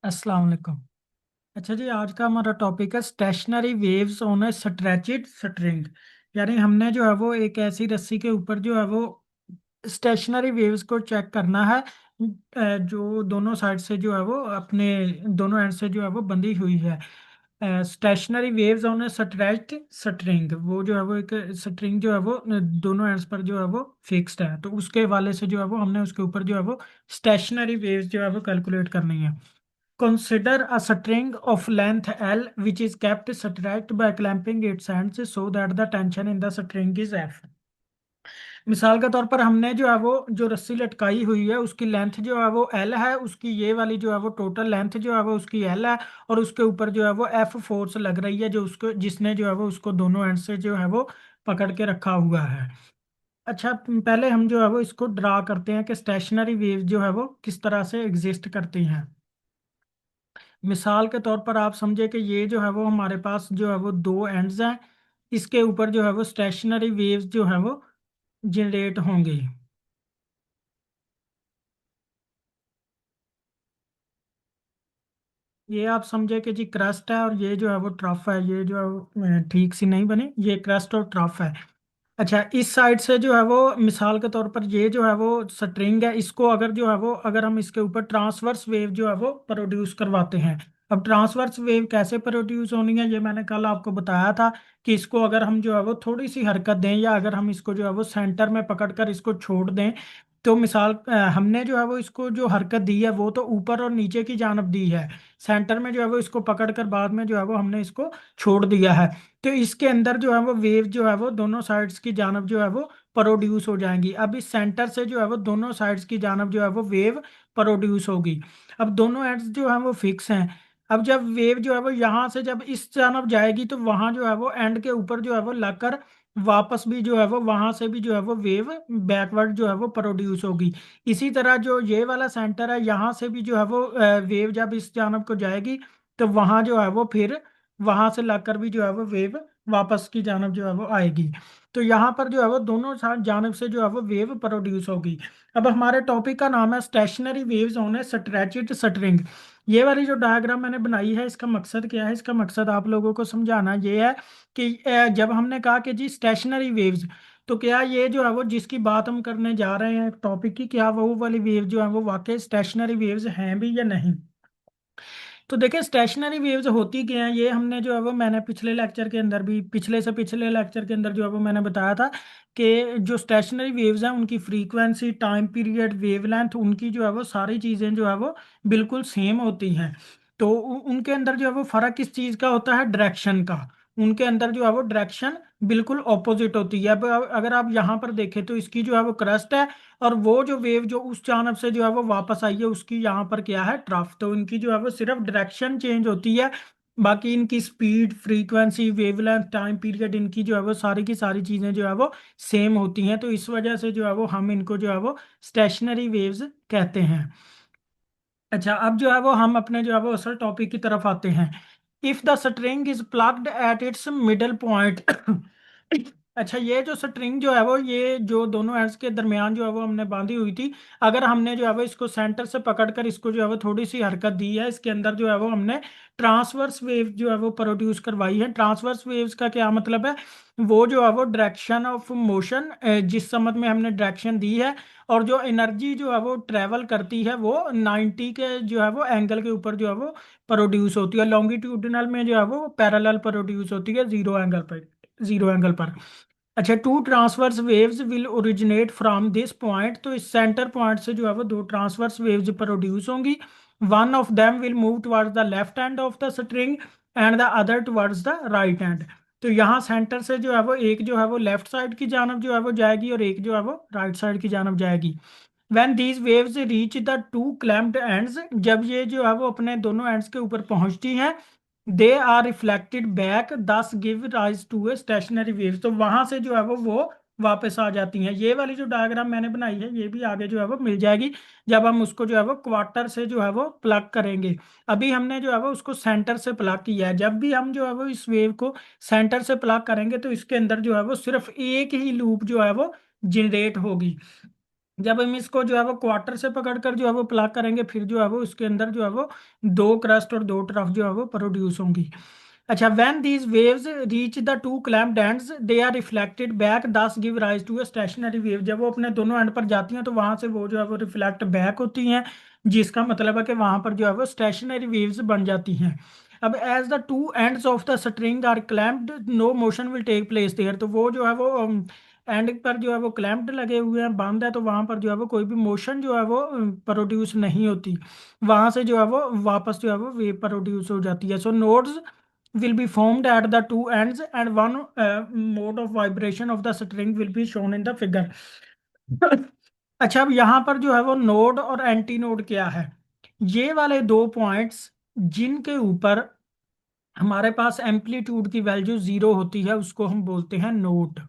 अस्सलाम वालेकुम। अच्छा जी, आज का हमारा टॉपिक है stationery waves on A stretched string. यानी हमने जो है वो एक ऐसी रस्सी के ऊपर जो है वो स्टेशनरी वेव्स को चेक करना है, जो दोनों साइड से जो है वो अपने दोनों एंड से जो है वो बंधी हुई है। Stationery waves on A stretched string, वो जो है वो एक स्ट्रिंग जो है वो दोनों एंड्स पर जो है वो फिक्स्ड है, तो उसके वाले से जो है वो हमने उसके ऊपर जो है वो स्टेशनरी वेव्स जो है वो कैलकुलेट करनी है। Consider a string of length L which is kept straight by clamping its ends so that the tension in the string is F। मिसाल के तौर पर हमने जो है वो जो रस्सी लटकाई हुई है उसकी लेंथ जो है वो L है, उसकी ये वाली जो है वो टोटल लेंथ जो है वो उसकी L है, और उसके ऊपर जो है वो F फोर्स लग रही है जो उसको जिसने जो है वो उसको दोनों एंड से जो है वो पकड़ के रखा हुआ है। अच्छा, पहले हम जो है वो इसको ड्रा करते हैं कि स्टेशनरी वेव जो है वो किस तरह से एग्जिस्ट करती हैं। मिसाल के तौर पर आप समझे कि ये जो है वो हमारे पास जो है वो दो एंड्स हैं, इसके ऊपर जो है वो स्टेशनरी वेव्स जो है वो जनरेट होंगी। ये आप समझे कि जी क्रस्ट है और ये जो है वो ट्रफ है, ये जो है ठीक सी नहीं बनी, ये क्रस्ट और ट्रफ है। अच्छा, इस साइड से जो है वो मिसाल के तौर पर ये जो है वो स्ट्रिंग है, इसको अगर जो है वो अगर हम इसके ऊपर ट्रांसवर्स वेव जो है वो प्रोड्यूस करवाते हैं। अब ट्रांसवर्स वेव कैसे प्रोड्यूस होनी है ये मैंने कल आपको बताया था कि इसको अगर हम जो है वो थोड़ी सी हरकत दें या अगर हम इसको जो है वो सेंटर में पकड़कर इसको छोड़ दें, तो मिसाल हमने जो है वो इसको जो हरकत दी है वो तो ऊपर और नीचे की जानब दी है। सेंटर में जो है वो इसको पकड़कर बाद में जो है वो हमने इसको छोड़ दिया है। तो इसके अंदर जो है वो वेव जो है वो दोनों साइड्स की जानब जो है वो प्रोड्यूस हो जाएंगी। अब इस सेंटर से जो है वो दोनों साइड्स की जानब जो है वो वेव प्रोड्यूस होगी। अब दोनों एंड्स जो है वो फिक्स हैं। अब जब वेव जो है वो यहाँ से जब इस जानब जाएगी तो वहां जो है वो एंड के ऊपर जो है वो लगकर वापस भी जो है वो वहां से भी जो है वो वेव बैकवर्ड जो है वो प्रोड्यूस होगी। इसी तरह जो ये वाला सेंटर है यहाँ से भी जो है वो वेव जब इस जानब को जाएगी तो वहां जो है वो फिर वहां से लाकर भी जो है वो वेव वापस की जानब जो है वो आएगी। तो यहाँ पर जो है वो दोनों जानब से जो है वो वेव प्रोड्यूस होगी। अब हमारे टॉपिक का नाम है stationery waves on A stretched string. ये वाली जो डायग्राम मैंने बनाई है इसका मकसद क्या है? इसका मकसद आप लोगों को समझाना ये है कि जब हमने कहा कि जी स्टेशनरी वेव्स, तो क्या ये जो है वो जिसकी बात हम करने जा रहे हैं टॉपिक की, क्या वो वाली वेव जो है वो वाकई स्टेशनरी वेव्स हैं भी या नहीं? तो देखिए, स्टेशनरी वेव्स होती क्या हैं, ये हमने जो है वो मैंने पिछले लेक्चर के अंदर भी पिछले से पिछले लेक्चर के अंदर जो है वो मैंने बताया था कि जो स्टेशनरी वेव्स हैं उनकी फ्रीक्वेंसी, टाइम पीरियड, वेवलेंथ, उनकी जो है वो सारी चीज़ें जो है वो बिल्कुल सेम होती हैं। तो उनके अंदर जो है वो फर्क किस चीज़ का होता है? डायरेक्शन का। उनके अंदर जो है वो डायरेक्शन बिल्कुल ऑपोजिट होती है। अब अगर आप यहाँ पर देखें तो इसकी जो है वो क्रस्ट है, और वो जो वेव जो उस जानब से जो है वो वापस आई है उसकी यहाँ पर क्या है? ट्रफ। तो इनकी जो है वो सिर्फ डायरेक्शन चेंज होती है, बाकी इनकी speed, frequency, wavelength, time period, इनकी जो है वो सारी की सारी चीजें जो है वो सेम होती हैं। तो इस वजह से जो है वो हम इनको जो है वो स्टेशनरी वेव्स कहते हैं। अच्छा, अब जो है वो हम अपने जो है वो असल टॉपिक की तरफ आते हैं। If the string is plucked at its middle point. अच्छा, ये जो स्ट्रिंग जो है वो ये जो दोनों एंड्स के दरमियान जो है वो हमने बांधी हुई थी, अगर हमने जो है वो इसको सेंटर से पकड़कर इसको जो है वो थोड़ी सी हरकत दी है, इसके अंदर जो है वो हमने ट्रांसवर्स वेव जो है वो प्रोड्यूस करवाई है। ट्रांसवर्स वेव्स का क्या मतलब है? वो जो है वो डायरेक्शन ऑफ मोशन, जिस समत में हमने डायरेक्शन दी है, और जो एनर्जी जो है वो ट्रेवल करती है वो 90 के जो है वो एंगल के ऊपर जो है वो प्रोड्यूस होती है। लॉन्गिट्यूडिनल में जो है वो पैरेलल प्रोड्यूस होती है जीरो एंगल पर, जीरो एंगल पर। अच्छा, two transverse waves will originate from this point. तो इस सेंटर पॉइंट से जो है वो दो ट्रांसवर्स वेव्स प्रोड्यूस होंगी। One of them will move towards the left end of the string and the other towards the right end. तो यहाँ सेंटर से जो है वो एक जो है वो लेफ्ट साइड की जानब जो है वो जाएगी और एक जो है वो राइट साइड की जानब जाएगी। When these waves reach the two clamped ends, जब ये जो है वो अपने दोनों एंड्स के ऊपर पहुंचती हैं, they are reflected back thus give rise to a stationary wave. तो वहां से जो है वो वापस आ जाती हैं। ये वाली जो डायग्राम मैंने बनाई है ये भी आगे जो है वो मिल जाएगी जब हम उसको जो है वो क्वार्टर से जो है वो प्लग करेंगे। अभी हमने जो है वो उसको सेंटर से प्लग किया है। जब भी हम जो है वो इस वेव को सेंटर से प्लग करेंगे तो इसके अंदर जो है वो सिर्फ एक ही लूप जो है वो जनरेट होगी। जब हम इसको जो है वो क्वार्टर से पकड़कर जो है वो प्लग करेंगे, फिर जो है वो उसके अंदर जो है वो दो क्रस्ट और दो ट्रफ जो है वो प्रोड्यूस होंगी। अच्छा, when these waves reach the two clamped ends they are reflected back, thus give rise to a stationary wave. जब वो अपने दोनों एंड पर जाती हैं तो वहां से वो जो है वो रिफ्लेक्ट बैक होती हैं, जिसका मतलब है कि वहां पर जो है वो स्टेशनरी वेव्स बन जाती हैं। अब as the two ends of the string are clamped no motion will take place there, तो वो जो है वो एंड पर जो है वो क्लैम्प्ड लगे हुए हैं, बांध है, तो वहां पर जो है वो कोई भी मोशन जो है वो प्रोड्यूस नहीं होती। वहां से जो है वो वापस जो है वो वेव प्रोड्यूस हो जाती है। सो nodes will be formed at the two ends and one mode of vibration of the string will be shown in the figure। अच्छा, अब यहाँ पर जो है वो नोड और एंटी नोड क्या है? ये वाले दो पॉइंट्स जिनके ऊपर हमारे पास एम्पलीट्यूड की वैल्यू जीरो होती है उसको हम बोलते हैं नोड।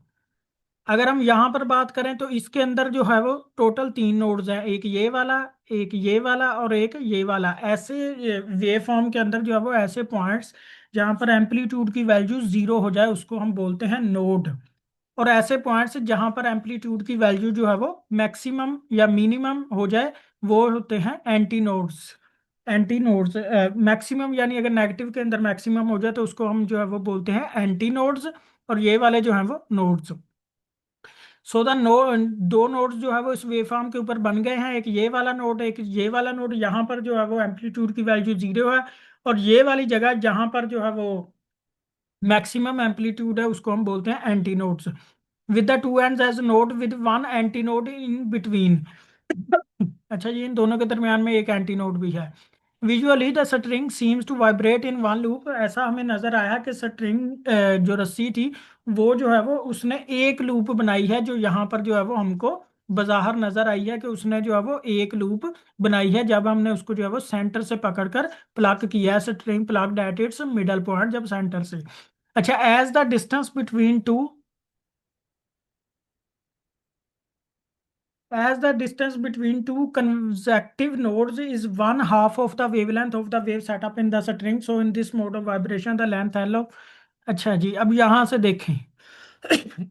अगर हम यहाँ पर बात करें तो इसके अंदर जो है वो टोटल तीन नोड्स हैं, एक ये वाला, एक ये वाला और एक ये वाला। ऐसे वेव फॉर्म के अंदर जो है वो ऐसे पॉइंट्स जहाँ पर एम्पलीट्यूड की वैल्यू जीरो हो जाए उसको हम बोलते हैं नोड। और ऐसे पॉइंट्स जहाँ पर एम्पलीट्यूड की वैल्यू जो है वो मैक्सिमम या मिनिमम हो जाए वो होते हैं anti nodes. Anti nodes maximum यानी अगर नेगेटिव के अंदर मैक्सिमम हो जाए तो उसको हम जो है वो बोलते हैं एंटी नोड्स, और ये वाले जो हैं वो नोड्स। सो द नो दो नोड्स जो है वो इस वेवफॉर्म के ऊपर बन गए हैं, एक ये वाला नोड एक ये वाला नोड। यहाँ पर जो है वो एम्पलीट्यूड की वैल्यू जीरो है, और ये वाली जगह जहाँ पर जो है वो मैक्सिमम एम्पलीट्यूड है उसको हम बोलते हैं antinodes. With the two ends as node with one antinode in between. अच्छा जी, इन दोनों के दरमियान में एक एंटी नोड भी है। Visually the string seems to vibrate in one loop. ऐसा हमें नजर आया कि स्ट्रिंग जो रस्सी थी वो जो है वो उसने एक लूप बनाई है, जो यहाँ पर जो है वो हमको बाहर नजर आई है कि उसने जो है वो एक लूप बनाई है जब हमने उसको जो है वो सेंटर से पकड़कर प्लग किया है। String plucked at its middle point, जब सेंटर से। अच्छा, as the distance between two as the distance between two consecutive nodes is one half of the wavelength of the wave set up in the string, so in this mode of vibration the length L of। अच्छा जी, अब यहां से देखें।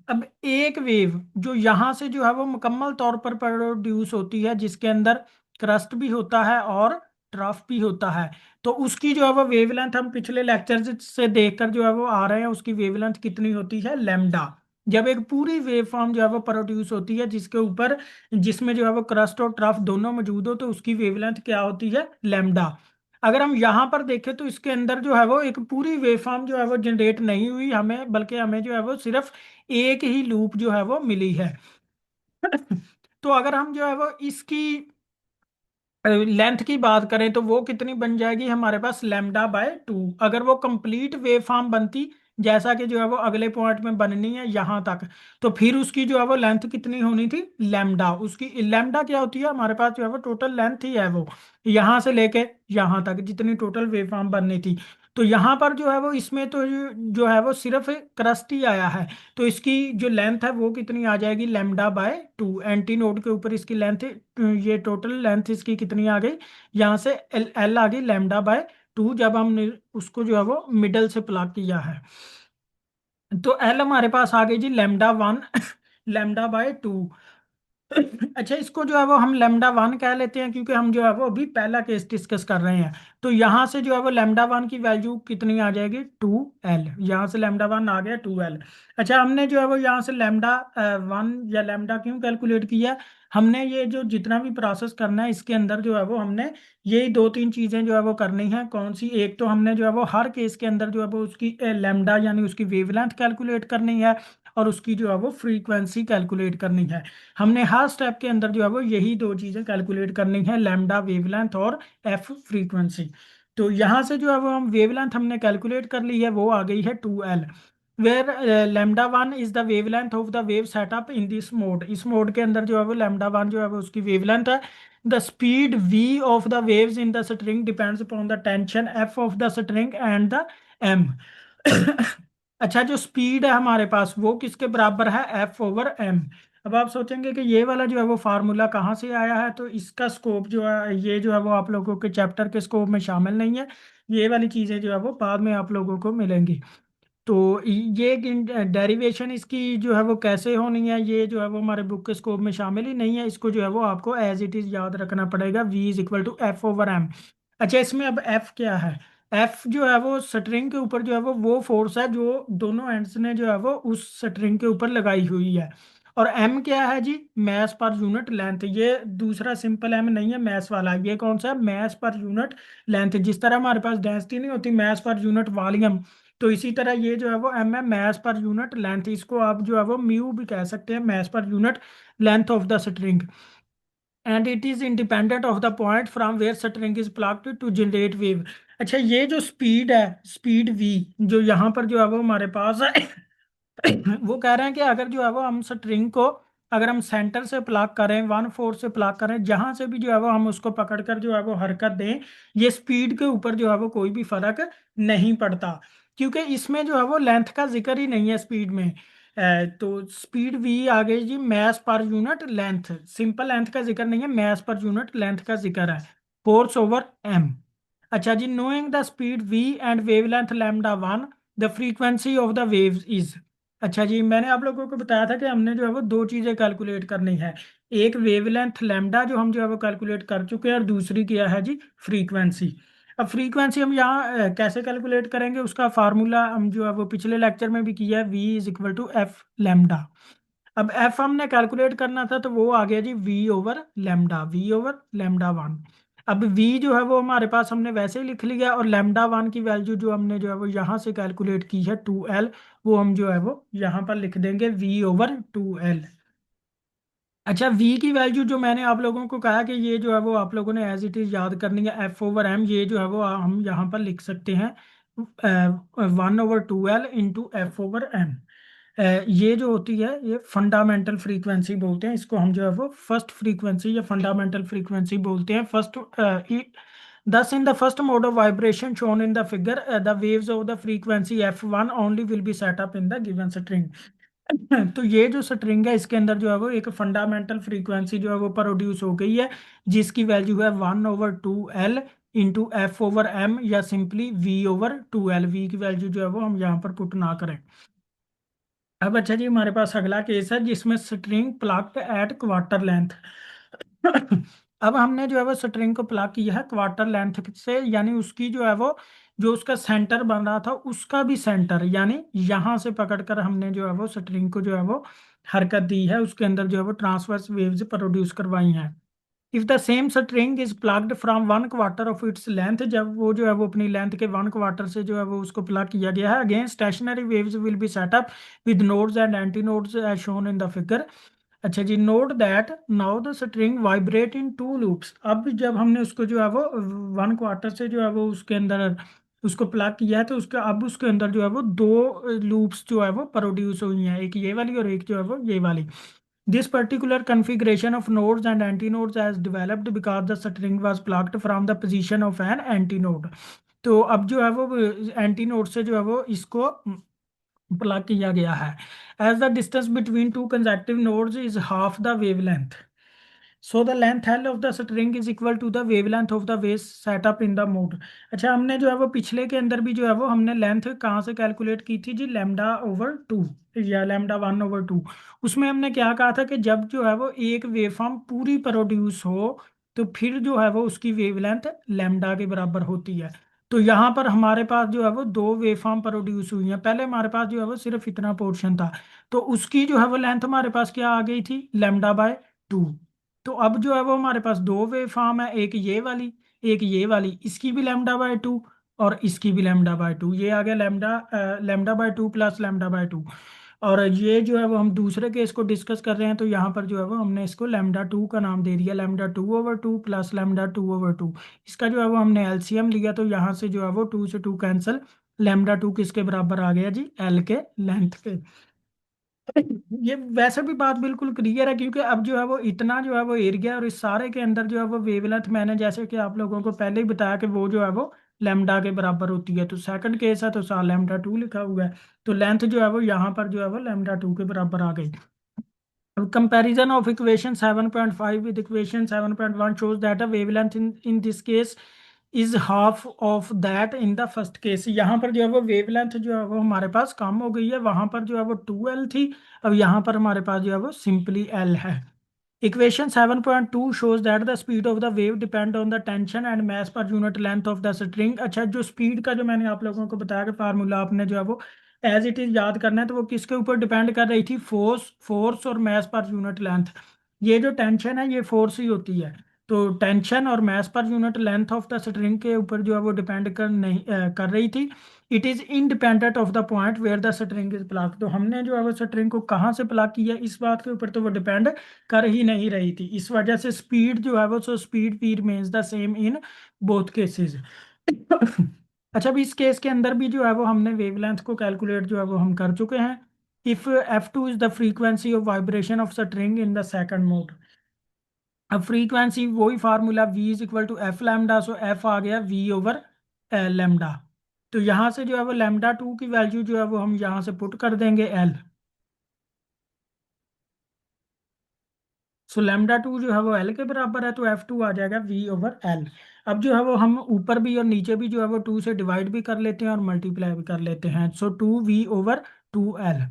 अब एक wave जो यहां से जो है वो मुकम्मल तौर पर प्रोड्यूस होती है, जिसके अंदर क्रस्ट भी होता है और ट्रफ भी होता है, तो उसकी जो है वो वेवलेंथ हम पिछले लेक्चर से देखकर जो है वो आ रहे हैं, उसकी वेवलेंथ कितनी होती है? लैम्डा। जब एक पूरी वेव फॉर्म जो है वो प्रोड्यूस होती है जिसके ऊपर जिसमें जो है वो क्रस्ट और ट्रफ दोनों मौजूद हो, तो उसकी वेवलेंथ क्या होती है? लैम्डा। अगर हम यहाँ पर देखें तो इसके अंदर जो है वो एक पूरी वेवफॉर्म जो है वो जनरेट नहीं हुई हमें, बल्कि हमें जो है वो सिर्फ एक ही लूप जो है वो मिली है। तो अगर हम जो है वो इसकी लेंथ की बात करें तो वो कितनी बन जाएगी हमारे पास? Lambda by to. अगर वो कंप्लीट वेव फॉर्म बनती जैसा कि जो है वो अगले पॉइंट में बननी है यहाँ तक, तो फिर उसकी जो है वो लेंथ कितनी होनी थी? लैम्डा। उसकी लैम्डा क्या होती है? हमारे पास जो है वो टोटल लेंथ ही है वो, यहाँ से लेके यहाँ तक जितनी टोटल वेव फॉर्म बननी थी। तो यहाँ पर जो है वो इसमें तो जो है वो सिर्फ क्रस्ट ही आया है, तो इसकी जो लेंथ है वो कितनी आ जाएगी? Lambda by to. Anti node के ऊपर इसकी लेंथ, ये टोटल लेंथ इसकी कितनी आ गई? यहाँ से एल एल आ गई लैम्डा बाय टू, जब हमने उसको जो है वो मिडल से प्लग किया है। तो एल हमारे पास आ गई जी lambda one lambda by two. अच्छा, इसको जो है वो हम लेमडा वन कह लेते हैं क्योंकि हम जो है वो अभी पहला केस डिस्कस कर रहे हैं। तो यहाँ से जो है वो लेमडा वन की वैल्यू कितनी आ जाएगी? Two L. यहाँ से लेमडा वन आ गया टू एल। अच्छा, हमने जो है वो यहाँ से लेमडा वन या लेमडा क्यों कैलकुलेट किया? हमने ये जो जितना भी प्रोसेस करना है इसके अंदर जो है वो हमने यही दो तीन चीज़ें जो है वो करनी है। कौन सी? एक तो हमने जो है वो हर केस के अंदर जो है वो उसकी लेमडा यानी उसकी वेवलेंथ कैलकुलेट करनी है, और उसकी जो है वो फ्रीक्वेंसी कैलकुलेट करनी है। हमने हर स्टेप के अंदर जो है वो यही दो चीजें कैलकुलेट करनी है, लैम्डा वेवलेंथ और एफ फ्रीक्वेंसी। तो यहाँ से जो है वो हम वेवलेंथ हमने कैलकुलेट कर ली है, वो आ गई है two L. Where lambda one is the wavelength of the wave set up in this mode. इस मोड के अंदर जो है वो लैम्डा वन जो है वो उसकी वेवलेंथ है। The speed V of the waves in the string depends upon the tension F of the string and the M. अच्छा, जो स्पीड है हमारे पास वो किसके बराबर है? F over M. अब आप सोचेंगे कि ये वाला जो है वो फार्मूला कहाँ से आया है, तो इसका स्कोप जो है ये जो है वो आप लोगों के चैप्टर के स्कोप में शामिल नहीं है। ये वाली चीज़ें जो है वो बाद में आप लोगों को मिलेंगी। तो ये डेरिवेशन इसकी जो है वो कैसे होनी है, ये जो है वो हमारे बुक के स्कोप में शामिल ही नहीं है। इसको जो है वो आपको एज इट इज याद रखना पड़ेगा, V is equal to F over M. अच्छा, इसमें अब एफ क्या है? एफ जो है वो स्ट्रिंग के ऊपर जो है वो फोर्स है जो दोनों एंड्स ने जो है वो उस स्ट्रिंग के ऊपर लगाई हुई है। और एम क्या है जी? Mass per unit length. ये दूसरा सिंपल एम नहीं है, मैस वाला। ये कौन सा है? Mess per unit length. जिस तरह हमारे पास डेंसिटी नहीं होती मैस पर यूनिट वॉल्यूम, तो इसी तरह ये जो है वो एम है मैस पर यूनिट लेंथ। इसको आप जो है वो म्यू भी कह सकते हैं, mass per unit length of the string. And it is independent of the point from where string is plucked to generate wave. अच्छा, ये जो स्पीड है, स्पीड V, जो यहाँ पर जो है वो हमारे पास है वो कह रहे हैं कि अगर जो है वो हम स्ट्रिंग को, अगर हम सेंटर से प्लग करें, 1/4 से प्लग करें, जहां से भी जो है वो हम उसको पकड़कर जो है वो हरकत दें, ये स्पीड के ऊपर जो है वो कोई भी फर्क नहीं पड़ता, क्योंकि इसमें जो है वो लेंथ का जिक्र ही नहीं है स्पीड में। तो स्पीड V आ गई जी mass per unit length. Simple length का जिक्र नहीं है, मैस पर यूनिट लेंथ का जिक्र है, फोर्स ओवर m। अच्छा जी, knowing the speed V and wavelength lambda 1, the frequency of the waves is. अच्छा जी, मैंने आप लोगों को बताया था कि हमने जो है वो दो चीजें कैलकुलेट करनी है। एक वेवलेंथ लैम्डा जो हम जो है वो कैलकुलेट कर चुके हैं, और दूसरी क्या है जी? फ्रीक्वेंसी। अब फ्रीक्वेंसी हम यहाँ कैसे कैलकुलेट करेंगे, उसका फार्मूला हम जो है वो पिछले लेक्चर में भी किया है, V is equal to F lambda. अब एफ हमने कैलकुलेट करना था, तो वो आ गया जी V/λ1। अब V जो है वो हमारे पास हमने वैसे ही लिख लिया, और λ1 की वैल्यू जो हमने जो है वो यहाँ से कैलकुलेट की है 2L, वो हम जो है वो यहाँ पर लिख देंगे V/2L। अच्छा, V की वैल्यू जो मैंने आप लोगों को कहा कि ये जो है वो आप लोगों ने एज इट इज याद करनी है, F/m, ये जो है वो हम यहाँ पर लिख सकते हैं 1/2L इंटू F/m। ये जो होती है ये फंडामेंटल फ्रीक्वेंसी बोलते हैं इसको, हम जो है वो फर्स्ट फ्रीक्वेंसी या फंडामेंटल फ्रीक्वेंसी बोलते हैं। First thus in the first mode of vibration shown in the figure, the waves of the frequency f1 only will be set up in the given string। तो ये जो string है इसके अंदर जो है वो एक फंडामेंटल फ्रीक्वेंसी जो है वो प्रोड्यूस हो गई है, जिसकी वैल्यू है 1/2L इंटू F/m, या सिंपली V/2L। V की वैल्यू जो है वो हम यहाँ पर पुट ना करें। अब अच्छा जी, हमारे पास अगला केस है जिसमें string plucked at quarter length. अब हमने जो है वो स्ट्रिंग को प्लग किया है क्वार्टर लेंथ से, यानी उसकी जो है वो, जो उसका सेंटर बन रहा था उसका भी सेंटर, यानी यहाँ से पकड़कर हमने जो है वो स्ट्रिंग को जो है वो हरकत दी है, उसके अंदर जो है वो ट्रांसवर्स वेव्स प्रोड्यूस करवाई हैं। If the same string is plucked from 1/4 of its length, जब वो जो है वो अपनी लेंथ के 1/4 से जो है वो उसको प्लग किया गया है, again stationary waves will be set up with nodes and anti nodes as shown in the figure. अच्छा जी, note that now the string vibrate in 2 loops. अब जब हमने उसको जो है वो 1/4 से जो है वो उसके अंदर उसको प्लग किया है, तो उसके अब उसके अंदर जो है वो दो लूप्स जो है वो प्रोड्यूस हुई हैं, एक ये वाली और एक जो है वो ये वाली। This particular configuration of nodes and antinodes has developed because the string was plucked from the position of an antinode। तो अब जो है वो एंटीनोड से जो है वो इसको प्लग किया गया है। As the distance between two consecutive nodes is half the wavelength, so the length L of the string is equal to the wavelength of the wave set up in the mode। अच्छा, हमने जो है वो पिछले के अंदर भी जो है वो हमने लेंथ कहाँ से कैलकुलेट की थी जी? λ/2 या λ1/2। उसमें हमने क्या कहा था कि जब जो है वो एक वेवफॉर्म पूरी प्रोड्यूस हो, तो फिर जो है वो उसकी वेवलेंथ लैम्डा के बराबर होती है। तो यहाँ पर हमारे पास जो है वो दो वेवफॉर्म प्रोड्यूस हुई हैं। पहले हमारे पास जो है वो सिर्फ इतना पोर्शन था, तो उसकी जो है वो लेंथ हमारे पास क्या आ गई थी? λ/2। तो अब जो है वो हमारे पास दो वेव फॉर्म है, एक ये वाली एक ये वाली, इसकी भी λ/2 और इसकी भी λ/2। ये आ गया λ/2 प्लस λ/2। और ये जो है वो हम दूसरे केस को डिस्कस कर रहे हैं, तो यहाँ पर जो है वो हमने इसको λ2 का नाम दे दिया, λ2/2 प्लस λ2/2। इसका जो है वो हमने एलसीएम लिया, तो यहाँ से जो है वो 2 से 2 कैंसिल, λ2 किसके बराबर आ गया जी? L के लेंथ के। ये वैसे भी बात बिल्कुल क्लियर है, क्योंकि अब जो है वो इतना जो है वो एरिया, और इस सारे के अंदर जो है वो वेवलेंथ मैंने जैसे कि आप लोगों को पहले ही बताया कि वो जो है वो लैम्डा के बराबर होती है। तो सेकंड केस है तो सा λ2 लिखा हुआ है, तो लेंथ जो है वो यहाँ पर जो है वो λ2 के बराबर आ गई। अब comparison of equation 7.5 with equation 7.1 shows that a wavelength in this case is half of that in the first case. यहाँ पर जो है वो वेवलेंथ जो है वो हमारे पास कम हो गई है, वहां पर जो है वो 2L थी, अब यहाँ पर हमारे पास जो है वो सिंपली L है। Equation 7.2 shows that the speed of the wave depend on the tension and mass per unit length of the string। अच्छा, जो स्पीड का जो मैंने आप लोगों को बताया कि फार्मूला आपने जो है वो एज इट इज याद करना है, तो वो किसके ऊपर डिपेंड कर रही थी? फोर्स, फोर्स और मास पर यूनिट लेंथ। ये जो टेंशन है ये फोर्स ही होती है, तो टेंशन और mass per unit length of the string के ऊपर जो है वो डिपेंड कर नहीं कर रही थी। It is independent of the point where the string is pluck. तो हमने जो है वो स्ट्रिंग को कहाँ से प्लग किया इस बात के ऊपर तो वो डिपेंड कर ही नहीं रही थी। इस वजह से स्पीड जो है वो, सो स्पीड भी remains the same in both cases. अच्छा, अब इस केस के अंदर भी जो है वो हमने वेवलेंथ को कैलकुलेट जो है वो हम कर चुके हैं। If F2 is the frequency of vibration of string in the second mode. अब फ्रीक्वेंसी वही formula V is equal to F lambda, so F आ गया V ओवर लैम्डा। तो यहाँ से जो है वो लैम्डा टू की वैल्यू जो है वो हम यहाँ से पुट कर देंगे L। सो लैम्डा टू जो है वो L के बराबर है, तो F2 आ जाएगा V ओवर L। अब जो है वो हम ऊपर भी और नीचे भी जो है वो 2 से डिवाइड भी कर लेते हैं और मल्टीप्लाई भी कर लेते हैं, सो 2V ओवर 2L।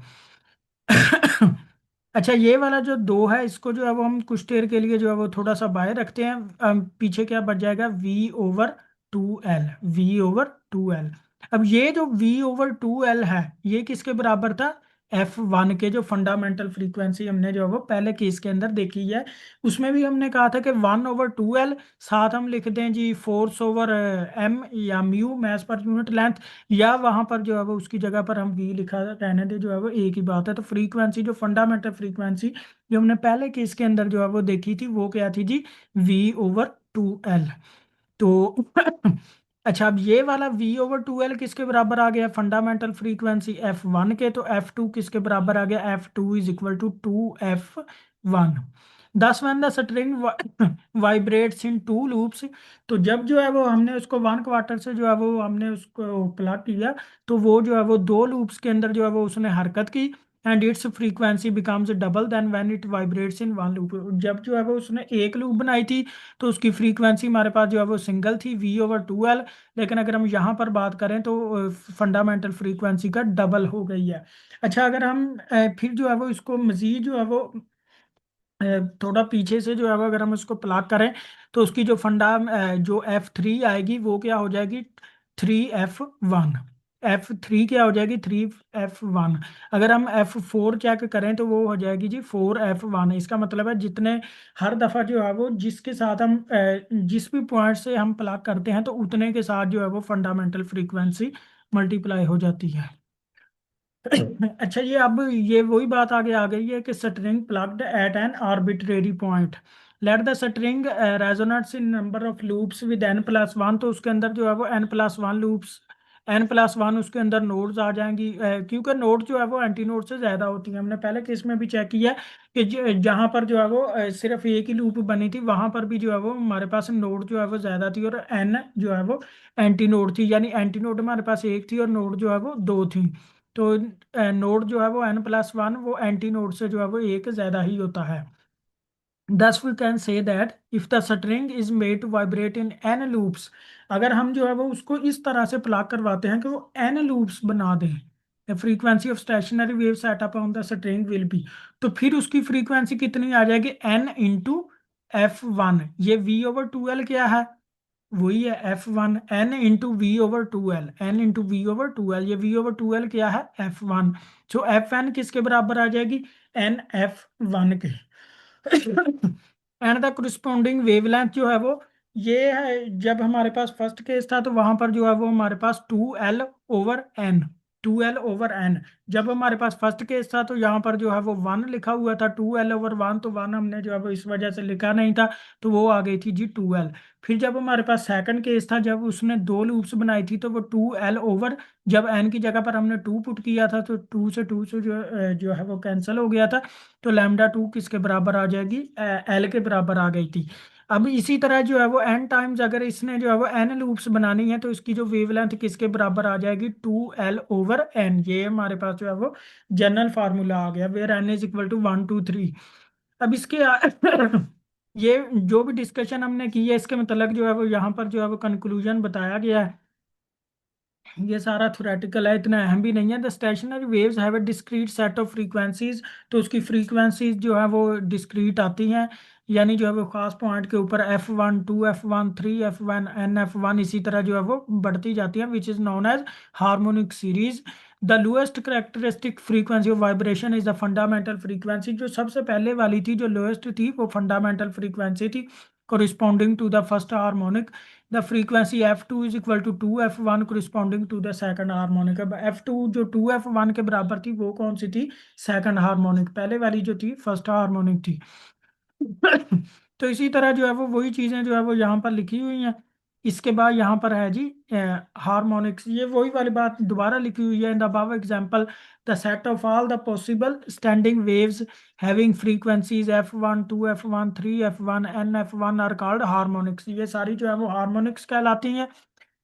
अच्छा, ये वाला जो दो है इसको जो है वो हम कुछ देर के लिए जो है वो थोड़ा सा बाहर रखते हैं। पीछे क्या बच जाएगा? V over 2L। अब ये जो V ओवर 2L है ये किसके बराबर था? F1 के। जो फंडामेंटल फ्रीक्वेंसी हमने जो है वो पहले केस के अंदर देखी है, उसमें भी हमने कहा था कि 1/2L, साथ हम लिख दें जी फोर्स ओवर M या mu, mass per unit length, या वहां पर जो है वो उसकी जगह पर हम V लिखा रहने दे, जो है वो एक ही बात है। तो फ्रीक्वेंसी, जो फंडामेंटल फ्रीक्वेंसी जो हमने पहले केस के अंदर जो है वो देखी थी, वो क्या थी जी? V over 2L। तो अच्छा, अब ये वाला V ओवर 2L किसके बराबर आ गया? फंडामेंटल फ्रीक्वेंसी F1 के। तो F2 किसके बराबर आ गया? F2 is equal to 2F1। Thus when the string vibrates in two loops. तो जब जो है वो हमने उसको 1/4 से जो है वो हमने उसको प्लग किया, तो वो जो है वो दो लूप्स के अंदर जो है वो उसने हरकत की, and its frequency becomes double then when it vibrates in one loop. जब जो है वो उसने एक लूप बनाई थी तो उसकी फ्रीक्वेंसी हमारे पास जो है वो सिंगल थी, V ओवर 2L। लेकिन अगर हम यहाँ पर बात करें तो फंडामेंटल फ्रीक्वेंसी का डबल हो गई है। अच्छा, अगर हम फिर जो है वो इसको मजीद जो है वो अ, थोड़ा पीछे से जो है वो अगर हम इसको प्लाट करें, तो उसकी जो जो F3 आएगी वो क्या हो जाएगी? 3F1। F3 क्या हो जाएगी? 3F1। अगर हम F4 चेक करें तो वो हो जाएगी जी 4F1। इसका मतलब है जितने, हर दफ़ा जो है वो जिसके साथ हम जिस भी पॉइंट से हम प्लाट करते हैं, तो उतने के साथ जो है वो फंडामेंटल फ्रीक्वेंसी मल्टीप्लाई हो जाती है। अच्छा, ये अब ये वही बात आगे आ गई है कि string plucked at an arbitrary point, let the string resonates in number of loops with n+1। तो उसके अंदर जो है वो n+1 लूप्स, n+1 उसके अंदर नोड्स आ जाएंगी, क्योंकि नोड जो है वो एंटी नोड से ज्यादा होती है। हमने पहले केस में भी चेक किया कि जहाँ पर जो है वो सिर्फ एक ही लूप बनी थी, वहां पर भी जो है वो हमारे पास नोड जो है वो ज्यादा थी, और n जो है वो एंटी नोड थी, यानी एंटी नोड हमारे पास एक थी और नोड जो है वो दो थी। तो नोड जो है वो n+1 वो एंटी नोड से जो है वो एक ज्यादा ही होता है। Thus we can say that if the string is made to vibrate in n loops, अगर हम जो है वो उसको इस तरह से प्लाग करवाते हैं कि वो n loops बना दें, the frequency of stationary wave set up on the string will be, तो फिर उसकी फ्रीक्वेंसी कितनी आ जाएगी? n into F1। ये V ओवर 2L क्या है? वही है F1। n into V over 2L, n into V over 2L, ये V ओवर 2L क्या है? F1। सो Fn किसके बराबर आ जाएगी? NF1 के। एंड द corresponding वेवलेंथ जो है वो ये है। जब हमारे पास फर्स्ट केस था तो वहां पर जो है वो हमारे पास 2L/n, 2L/n। जब हमारे पास फर्स्ट केस था तो यहाँ पर जो है वो 1 लिखा हुआ था, 2L/1, तो 1 हमने जो है वो इस वजह से लिखा नहीं था, तो वो आ गई थी जी 2L। फिर जब हमारे पास सेकंड केस था, जब उसने दो लूप्स बनाई थी, तो वो 2L/, जब n की जगह पर हमने 2 पुट किया था, तो 2 से जो है वो कैंसिल हो गया था। तो λ2 किसके बराबर आ जाएगी? L के बराबर आ गई थी। अब इसी तरह जो है वो n टाइम्स अगर इसने जो है वो n लूप्स बनानी है, तो इसकी जो वेवलेंथ किसके बराबर आ जाएगी? 2L/n। ये हमारे पास जो है वो जनरल फार्मूला आ गया, where n is equal to 1 2 3। अब इसके ये जो भी डिस्कशन हमने की है इसके मतलब जो है वो यहाँ पर जो है वो कंक्लूजन बताया गया है। ये सारा थ्योरेटिकल है, इतना अहम भी नहीं है। The stationery waves have a discrete set of frequencies, तो उसकी फ्रीक्वेंसीज जो है वो डिस्क्रीट आती हैं, यानी जो है वो खास पॉइंट के ऊपर F1 2 F1 3 F1 N F1 इसी तरह जो है वो बढ़ती जाती हैं, which is known as harmonic series. The lowest characteristic frequency of vibration is the fundamental frequency, जो सबसे पहले वाली थी जो लोएस्ट थी वो फंडामेंटल फ्रीक्वेंसी थी, corresponding to the first harmonic. The frequency F2 is equal to 2F1 corresponding to the second harmonic। अब F2 जो 2F1 के बराबर थी वो कौन सी थी? Second harmonic. पहले वाली जो थी फर्स्ट हार्मोनिक थी। तो इसी तरह जो है वो वही चीजें जो है वो यहाँ पर लिखी हुई हैं। इसके बाद यहाँ पर है जी हार्मोनिक्स, ये वही वाली बात दोबारा लिखी हुई है। In the above example the set of all the possible standing waves having frequencies F1 2 F1 3 F1 N F1 are called harmonics. ये सारी जो है वो हार्मोनिक्स कहलाती हैं।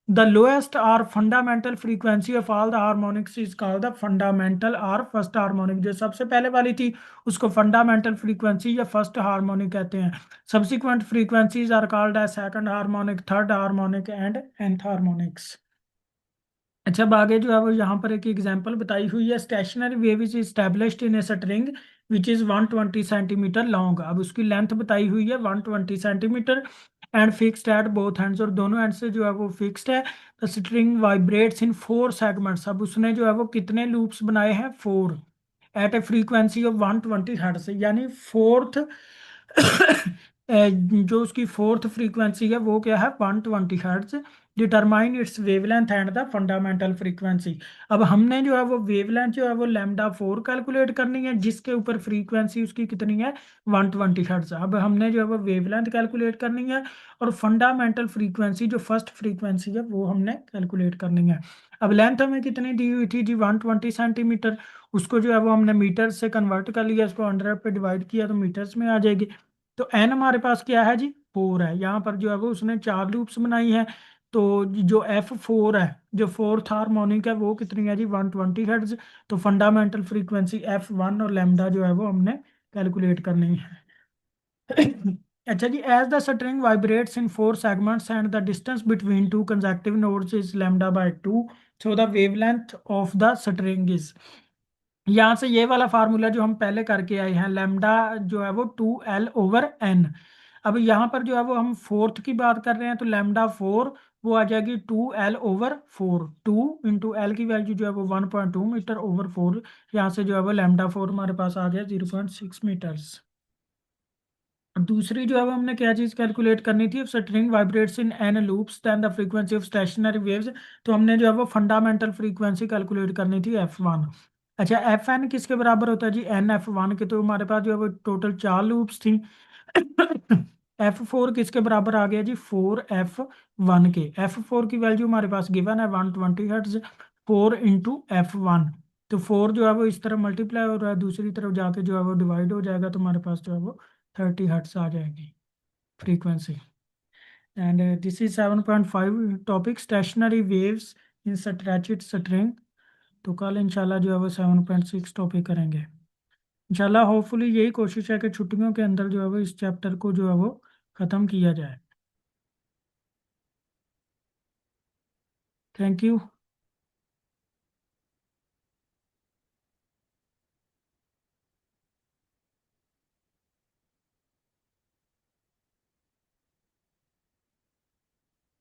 द लोएस्ट और fundamental frequency of all the harmonics is called the fundamental और first harmonic. जो सबसे पहले वाली थी उसको फंडामेंटल फ्रीक्वेंसी या फर्स्ट हार्मोनिक कहते हैं। Subsequent frequencies are called as second harmonic, third harmonic and nth harmonics. अच्छा, अब आगे जो है वो यहाँ पर एक एग्जांपल बताई हुई है। Stationary wave is established in a string which is 120 centimetre long. अब उसकी लेंथ बताई हुई है 120 centimetre and fixed at both ends, और दोनों एंड से जो है वो फिक्स्ड है। The string vibrates in 4 segments. अब उसने जो है वो कितने लूप्स बनाए हैं? 4, at a frequency of 120 hertz, यानी फोर्थ जो उसकी फोर्थ फ्रीक्वेंसी है वो क्या है? 120 hertz. Determine its wavelength and the fundamental frequency. अब हमने जो है वो वेवलेंथ जो है वो λ4 कैलकुलेट करनी है, जिसके ऊपर फ्रीक्वेंसी उसकी कितनी है? 120 हर्ट्ज। अब हमने जो है वो वेवलेंथ कैलकुलेट करनी है, और फंडामेंटल फ्रीक्वेंसी जो फर्स्ट फ्रीक्वेंसी है वो हमने कैलकुलेट करनी है। अब लेंथ हमें कितनी दी हुई थी जी? 120 सेंटीमीटर। उसको जो है वो हमने मीटर से कन्वर्ट कर लिया, इसको 100 पे डिवाइड किया तो मीटर्स में आ जाएगी। तो एन हमारे पास क्या है जी? 4 है। यहाँ पर जो है वो उसने 4 लूप्स बनाई है। तो जो F4 है, जो फोर्थ हार्मोनिक है, वो कितनी है जी? 120 हर्ट्ज। तो फंडामेंटल फ्रीक्वेंसी F1 और लैम्डा जो है वो हमने कैलकुलेट करनी है। अच्छा जी, as the string vibrates in 4 segments and the distance between two consecutive nodes is λ/2, so the wavelength of the string is. यहाँ से ये वाला फार्मूला जो हम पहले करके आए हैं, लैम्डा जो है वो 2L/n। अब यहाँ पर जो है वो हम फोर्थ की बात कर रहे हैं, तो λ4 वो आ जाएगी 2L/4। 2 × L की वैल्यू जो है वो 1.2 मीटर/4। यहाँ से जो है वो λ4 हमारे पास आ गया 0.6 मीटर्स। और दूसरी जो है वो हमने क्या चीज कैलकुलेट करनी थी? String vibrates in n loops then the frequency of stationary waves. तो हमने जो है वो फंडामेंटल फ्रीक्वेंसी कैलकुलेट करनी थी F1। अच्छा, Fn किसके बराबर होता है जी? NF1 के। तो हमारे पास जो है वो टोटल 4 लूप्स थी। F4 किसके बराबर आ गया जी? 4F1 के। F4 की वैल्यू हमारे पास गिवन है 120 हर्ट्ज। 4 × F1, तो 4 जो है वो इस तरह मल्टीप्लाई हो रहा है, दूसरी तरफ जाके जो है वो डिवाइड हो जाएगा, तो हमारे पास जो है वो 30 हर्ट्ज आ जाएगी frequency. And this is 7.5 topic stationery waves in stretched string. तो कल इंशाल्लाह जो है वो 7.6 टॉपिक करेंगे इंशाल्लाह। होपफुली यही कोशिश है कि छुट्टियों के अंदर जो है वो इस चैप्टर को जो है वो ख़त्म किया जाए। Thank you.